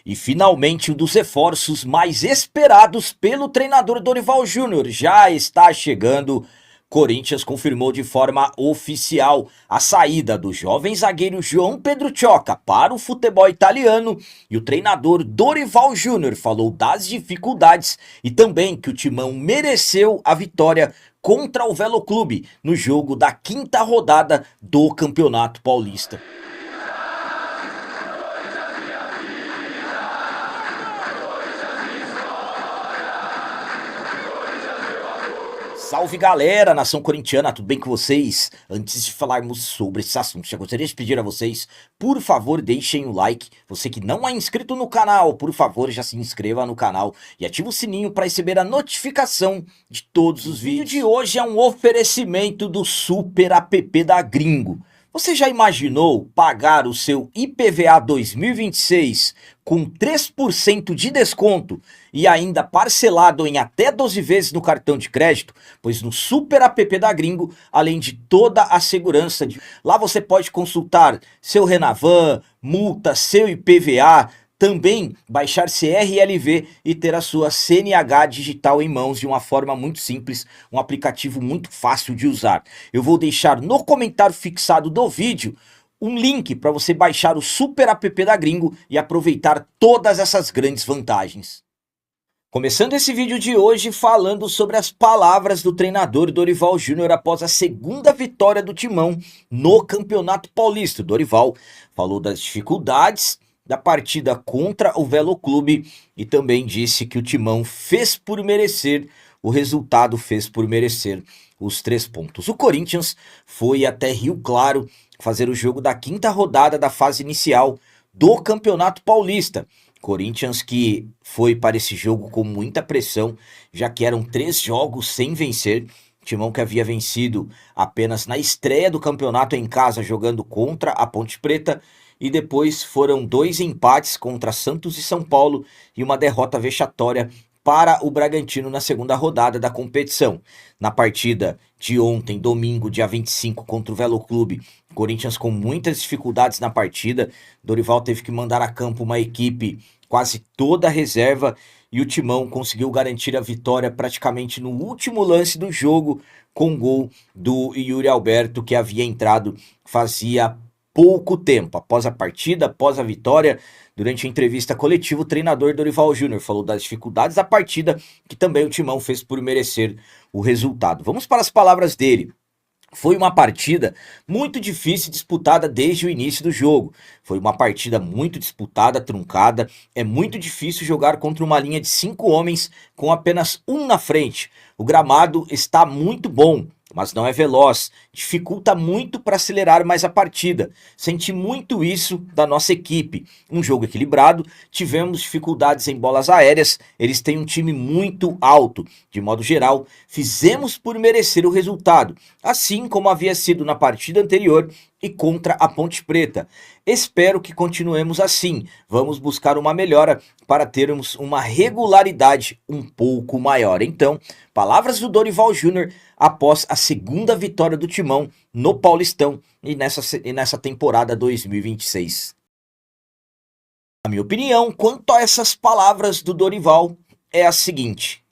E finalmente um dos reforços mais esperados pelo treinador Dorival Júnior já está chegando. Corinthians confirmou de forma oficial a saída do jovem zagueiro João Pedro Choca para o futebol italiano e o treinador Dorival Júnior falou das dificuldades e também que o Timão mereceu a vitória contra o Velo Clube no jogo da quinta rodada do Campeonato Paulista. Salve galera, nação corintiana, tudo bem com vocês? Antes de falarmos sobre esse assunto, já gostaria de pedir a vocês, por favor, deixem o like. Você que não é inscrito no canal, por favor, já se inscreva no canal e ative o sininho para receber a notificação de todos os vídeos. O vídeo de hoje é um oferecimento do Super App da Gringo. Você já imaginou pagar o seu IPVA 2026 com 3% de desconto e ainda parcelado em até 12 vezes no cartão de crédito? Pois no Super App da Gringo, além de toda a segurança, lá você pode consultar seu Renavan, multa, seu IPVA, também baixar CRLV e ter a sua CNH digital em mãos de uma forma muito simples, um aplicativo muito fácil de usar. Eu vou deixar no comentário fixado do vídeo um link para você baixar o Super App da Gringo e aproveitar todas essas grandes vantagens. Começando esse vídeo de hoje falando sobre as palavras do treinador Dorival Júnior após a segunda vitória do Timão no Campeonato Paulista. Dorival falou das dificuldades da partida contra o Velo Clube e também disse que o Timão fez por merecer, o resultado fez por merecer os 3 pontos. O Corinthians foi até Rio Claro fazer o jogo da quinta rodada da fase inicial do Campeonato Paulista. Corinthians que foi para esse jogo com muita pressão, já que eram 3 jogos sem vencer. Timão que havia vencido apenas na estreia do campeonato em casa, jogando contra a Ponte Preta, e depois foram 2 empates contra Santos e São Paulo e uma derrota vexatória para o Bragantino na segunda rodada da competição. Na partida de ontem, domingo, dia 25, contra o Velo Clube, Corinthians com muitas dificuldades na partida. Dorival teve que mandar a campo uma equipe quase toda reserva e o Timão conseguiu garantir a vitória praticamente no último lance do jogo com o gol do Yuri Alberto, que havia entrado fazia pouco tempo. Após a partida, após a vitória, durante a entrevista coletiva, o treinador Dorival Júnior falou das dificuldades da partida, que também o Timão fez por merecer o resultado. Vamos para as palavras dele. Foi uma partida muito difícil, disputada desde o início do jogo. Foi uma partida muito disputada, truncada. É muito difícil jogar contra uma linha de 5 homens com apenas um na frente. O gramado está muito bom, mas não é veloz, dificulta muito para acelerar mais a partida. Senti muito isso da nossa equipe. Um jogo equilibrado, tivemos dificuldades em bolas aéreas, eles têm um time muito alto. De modo geral, fizemos por merecer o resultado, assim como havia sido na partida anterior e contra a Ponte Preta. Espero que continuemos assim. Vamos buscar uma melhora para termos uma regularidade um pouco maior. Então, palavras do Dorival Júnior após a segunda vitória do Timão no Paulistão e nessa temporada 2026. A minha opinião quanto a essas palavras do Dorival é a seguinte: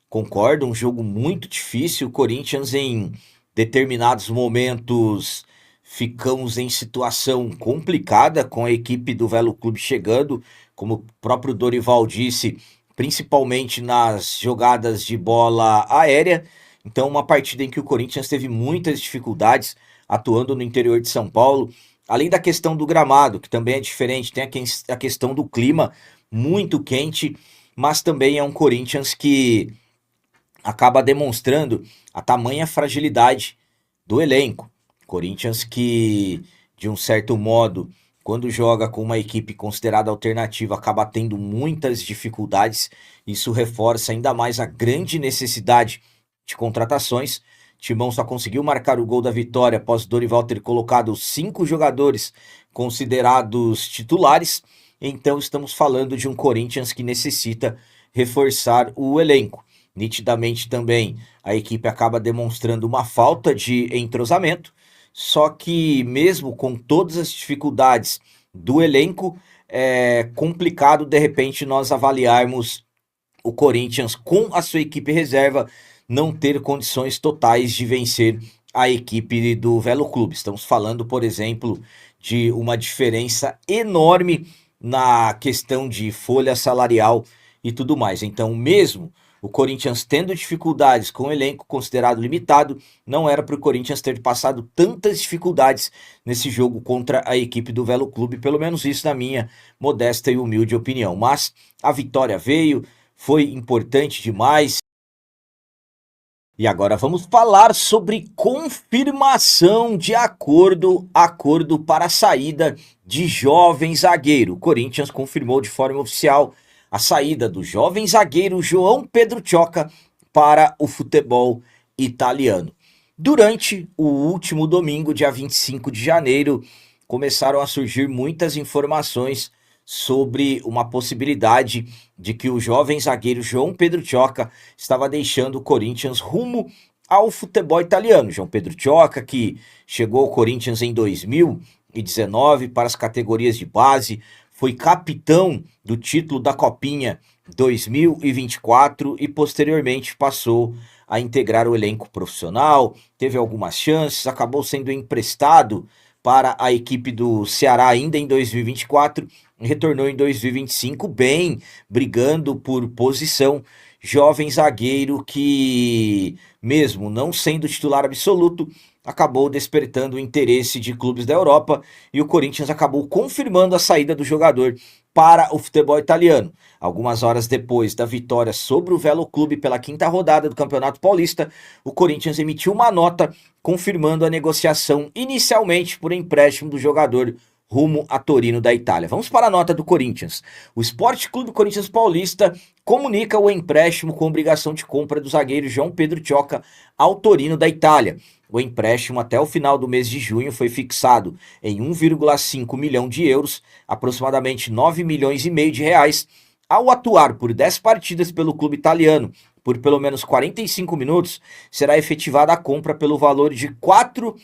concordo, um jogo muito difícil. O Corinthians em determinados momentos ficamos em situação complicada com a equipe do Velo Clube chegando, como o próprio Dorival disse, principalmente nas jogadas de bola aérea. Então uma partida em que o Corinthians teve muitas dificuldades atuando no interior de São Paulo, além da questão do gramado, que também é diferente, tem a questão do clima muito quente, mas também é um Corinthians que acaba demonstrando a tamanha fragilidade do elenco. Corinthians que, de um certo modo, quando joga com uma equipe considerada alternativa, acaba tendo muitas dificuldades. Isso reforça ainda mais a grande necessidade de contratações. Timão só conseguiu marcar o gol da vitória após Dorival ter colocado 5 jogadores considerados titulares. Então estamos falando de um Corinthians que necessita reforçar o elenco. Nitidamente também a equipe acaba demonstrando uma falta de entrosamento, só que mesmo com todas as dificuldades do elenco, é complicado de repente nós avaliarmos o Corinthians com a sua equipe reserva não ter condições totais de vencer a equipe do Velo Clube. Estamos falando, por exemplo, de uma diferença enorme na questão de folha salarial e tudo mais. Então, mesmo o Corinthians tendo dificuldades com o elenco considerado limitado, não era para o Corinthians ter passado tantas dificuldades nesse jogo contra a equipe do Velo Clube, pelo menos isso na minha modesta e humilde opinião. Mas a vitória veio, foi importante demais. E agora vamos falar sobre confirmação de acordo para a saída de jovem zagueiro. O Corinthians confirmou de forma oficial a saída do jovem zagueiro João Pedro Tioca para o futebol italiano. Durante o último domingo, dia 25 de janeiro, começaram a surgir muitas informações sobre uma possibilidade de que o jovem zagueiro João Pedro Tioca estava deixando o Corinthians rumo ao futebol italiano. João Pedro Tioca, que chegou ao Corinthians em 2019 para as categorias de base, foi capitão do título da Copinha 2024 e posteriormente passou a integrar o elenco profissional, teve algumas chances, acabou sendo emprestado para a equipe do Ceará ainda em 2024, retornou em 2025 bem, brigando por posição, jovem zagueiro que, mesmo não sendo titular absoluto, acabou despertando o interesse de clubes da Europa e o Corinthians acabou confirmando a saída do jogador para o futebol italiano. Algumas horas depois da vitória sobre o Velo Clube pela quinta rodada do Campeonato Paulista, o Corinthians emitiu uma nota confirmando a negociação inicialmente por empréstimo do jogador rumo a Torino da Itália. Vamos para a nota do Corinthians. O Sport Clube Corinthians Paulista comunica o empréstimo com obrigação de compra do zagueiro João Pedro Tioca ao Torino da Itália. O empréstimo até o final do mês de junho foi fixado em 1,5 milhão de euros, aproximadamente 9 milhões e meio de reais, ao atuar por 10 partidas pelo clube italiano por pelo menos 45 minutos, será efetivada a compra pelo valor de 4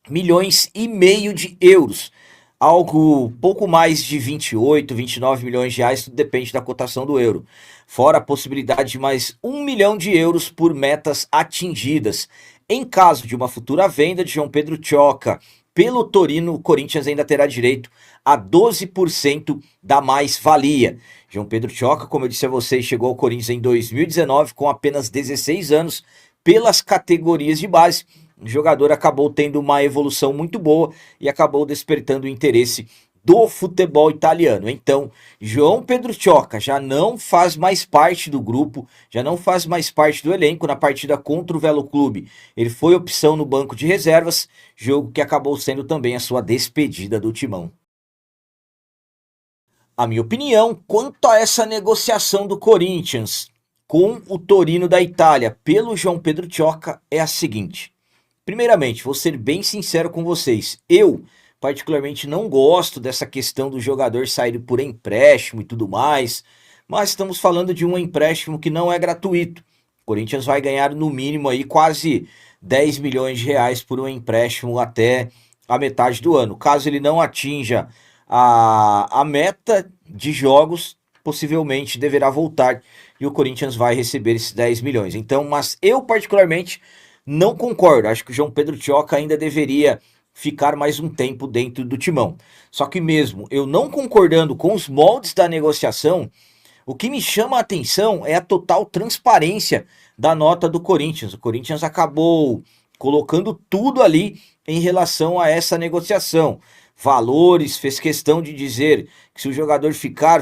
milhões e meio de euros. Algo pouco mais de 28, 29 milhões de reais, tudo depende da cotação do euro. Fora a possibilidade de mais 1 milhão de euros por metas atingidas. Em caso de uma futura venda de João Pedro Tioca pelo Torino, o Corinthians ainda terá direito a 12% da mais-valia. João Pedro Tioca, como eu disse a vocês, chegou ao Corinthians em 2019 com apenas 16 anos pelas categorias de base. O jogador acabou tendo uma evolução muito boa e acabou despertando o interesse do futebol italiano. Então, João Pedro Tioca já não faz mais parte do grupo, já não faz mais parte do elenco na partida contra o Velo Clube. Ele foi opção no banco de reservas, jogo que acabou sendo também a sua despedida do timão. A minha opinião quanto a essa negociação do Corinthians com o Torino da Itália pelo João Pedro Tioca é a seguinte. Primeiramente, vou ser bem sincero com vocês, eu particularmente não gosto dessa questão do jogador sair por empréstimo e tudo mais, mas estamos falando de um empréstimo que não é gratuito. O Corinthians vai ganhar no mínimo aí quase 10 milhões de reais por um empréstimo até a metade do ano. Caso ele não atinja a meta de jogos, possivelmente deverá voltar e o Corinthians vai receber esses 10 milhões. Então, mas eu particularmente não concordo, acho que o João Pedro Tioca ainda deveria ficar mais um tempo dentro do timão. Só que mesmo eu não concordando com os moldes da negociação, o que me chama a atenção é a total transparência da nota do Corinthians. O Corinthians acabou colocando tudo ali em relação a essa negociação. Valores, fez questão de dizer que se o jogador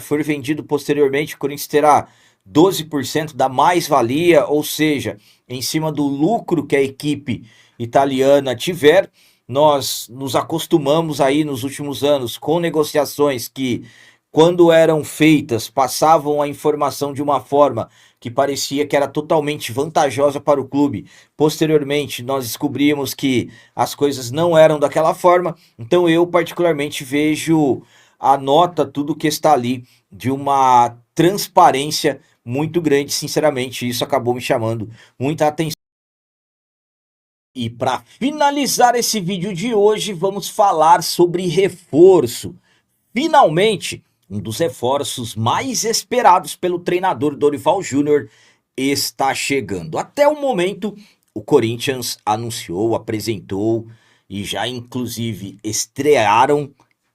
for vendido posteriormente, o Corinthians terá 12% da mais-valia, ou seja, em cima do lucro que a equipe italiana tiver. Nós nos acostumamos aí nos últimos anos com negociações que, quando eram feitas, passavam a informação de uma forma que parecia que era totalmente vantajosa para o clube. Posteriormente, nós descobrimos que as coisas não eram daquela forma. Então eu particularmente vejo a nota, tudo que está ali, de uma transparência muito grande. Sinceramente, isso acabou me chamando muita atenção. E para finalizar esse vídeo de hoje, vamos falar sobre reforço. Finalmente, um dos reforços mais esperados pelo treinador Dorival Júnior está chegando. Até o momento, o Corinthians anunciou, apresentou e já inclusive estrearam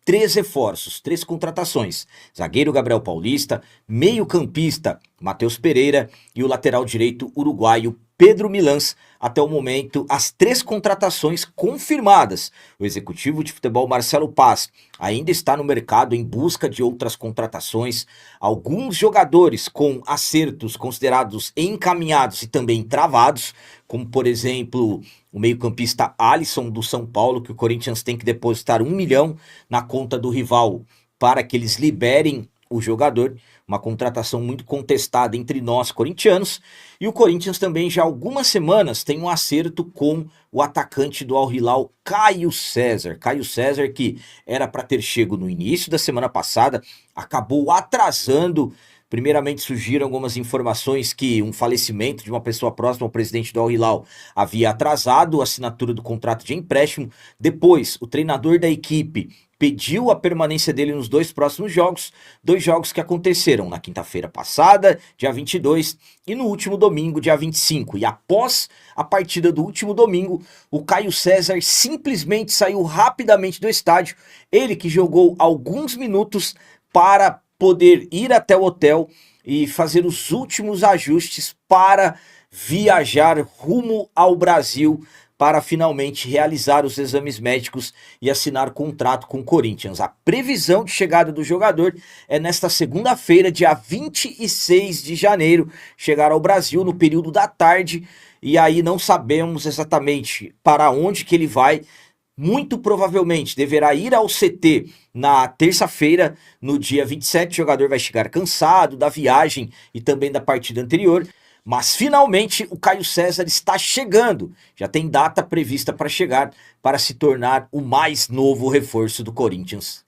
3 reforços, 3 contratações. Zagueiro Gabriel Paulista, meio-campista Matheus Pereira e o lateral direito uruguaio Pedro Milans. Até o momento, as 3 contratações confirmadas. O executivo de futebol Marcelo Paz ainda está no mercado em busca de outras contratações. Alguns jogadores com acertos considerados encaminhados e também travados, como por exemplo o meio-campista Alisson do São Paulo, que o Corinthians tem que depositar 1 milhão na conta do rival para que eles liberem o jogador, uma contratação muito contestada entre nós corintianos. E o Corinthians também já há algumas semanas tem um acerto com o atacante do Al Hilal, Caio César. Caio César, que era para ter chego no início da semana passada, acabou atrasando. Primeiramente surgiram algumas informações que um falecimento de uma pessoa próxima ao presidente do Al Hilal havia atrasado a assinatura do contrato de empréstimo. Depois, o treinador da equipe pediu a permanência dele nos 2 próximos jogos, 2 jogos que aconteceram na quinta-feira passada, dia 22, e no último domingo, dia 25. E após a partida do último domingo, o Caio César simplesmente saiu rapidamente do estádio, ele que jogou alguns minutos para poder ir até o hotel e fazer os últimos ajustes para viajar rumo ao Brasil para finalmente realizar os exames médicos e assinar contrato com o Corinthians. A previsão de chegada do jogador é nesta segunda-feira, dia 26 de janeiro, chegar ao Brasil no período da tarde, e aí não sabemos exatamente para onde que ele vai. Muito provavelmente deverá ir ao CT na terça-feira, no dia 27. O jogador vai chegar cansado da viagem e também da partida anterior. Mas finalmente o Caio César está chegando. Já tem data prevista para chegar, para se tornar o mais novo reforço do Corinthians.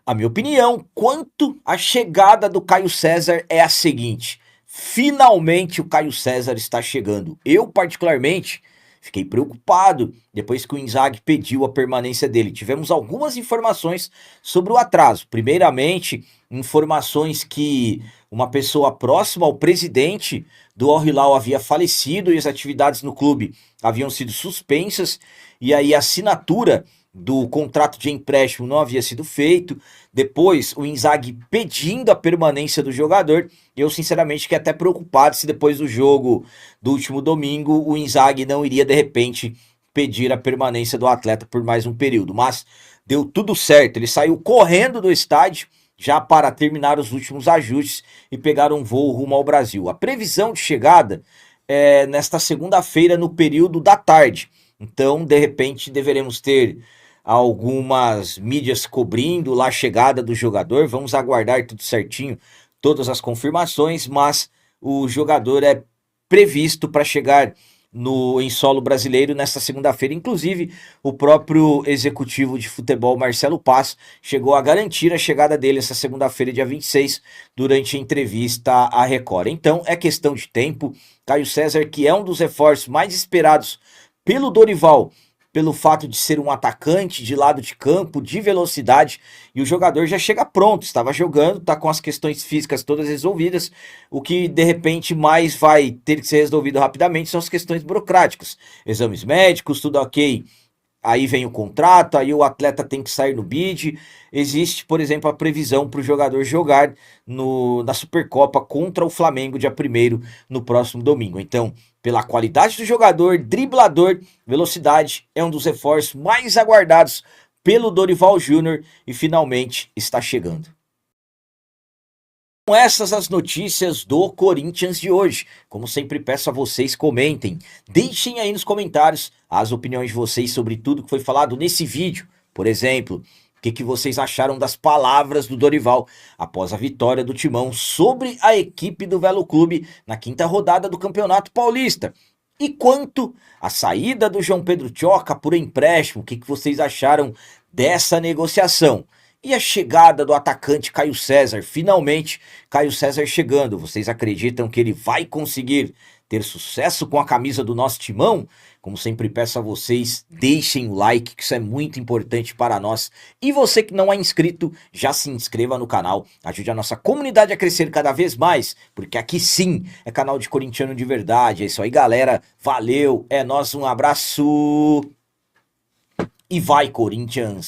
A minha opinião quanto à chegada do Caio César é a seguinte: finalmente o Caio César está chegando. Eu, particularmente, fiquei preocupado depois que o Inzaghi pediu a permanência dele. Tivemos algumas informações sobre o atraso. Primeiramente, informações que uma pessoa próxima ao presidente do Al Hilal havia falecido e as atividades no clube haviam sido suspensas, e aí a assinatura do contrato de empréstimo não havia sido feito. Depois o Inzaghi pedindo a permanência do jogador. Eu sinceramente fiquei até preocupado se depois do jogo do último domingo o Inzaghi não iria de repente pedir a permanência do atleta por mais um período, mas deu tudo certo. Ele saiu correndo do estádio já para terminar os últimos ajustes e pegar um voo rumo ao Brasil. A previsão de chegada é nesta segunda-feira no período da tarde. Então, de repente, deveremos ter algumas mídias cobrindo lá a chegada do jogador. Vamos aguardar tudo certinho, todas as confirmações, mas o jogador é previsto para chegar em solo brasileiro nesta segunda-feira. Inclusive, o próprio executivo de futebol Marcelo Paz chegou a garantir a chegada dele essa segunda-feira, dia 26, durante a entrevista à Record. Então, é questão de tempo. Caio César, que é um dos reforços mais esperados pelo Dorival, pelo fato de ser um atacante de lado de campo, de velocidade, e o jogador já chega pronto, estava jogando, está com as questões físicas todas resolvidas. O que de repente mais vai ter que ser resolvido rapidamente são as questões burocráticas, exames médicos, tudo ok. Aí vem o contrato, aí o atleta tem que sair no bid. Existe, por exemplo, a previsão para o jogador jogar na Supercopa contra o Flamengo dia 1º no próximo domingo. Então, pela qualidade do jogador, driblador, velocidade, é um dos reforços mais aguardados pelo Dorival Júnior e finalmente está chegando. São essas as notícias do Corinthians de hoje. Como sempre, peço a vocês, comentem, deixem aí nos comentários as opiniões de vocês sobre tudo que foi falado nesse vídeo. Por exemplo, o que vocês acharam das palavras do Dorival após a vitória do Timão sobre a equipe do Velo Clube na 5ª rodada do Campeonato Paulista? E quanto à saída do João Pedro Tchoca por empréstimo, o que vocês acharam dessa negociação? E a chegada do atacante Caio César, finalmente Caio César chegando, vocês acreditam que ele vai conseguir ter sucesso com a camisa do nosso timão, como sempre peço a vocês, deixem o like, que isso é muito importante para nós. E você que não é inscrito, já se inscreva no canal, ajude a nossa comunidade a crescer cada vez mais, porque aqui sim é canal de corintiano de verdade. É isso aí, galera. Valeu, é nóis, um abraço e vai, Corinthians!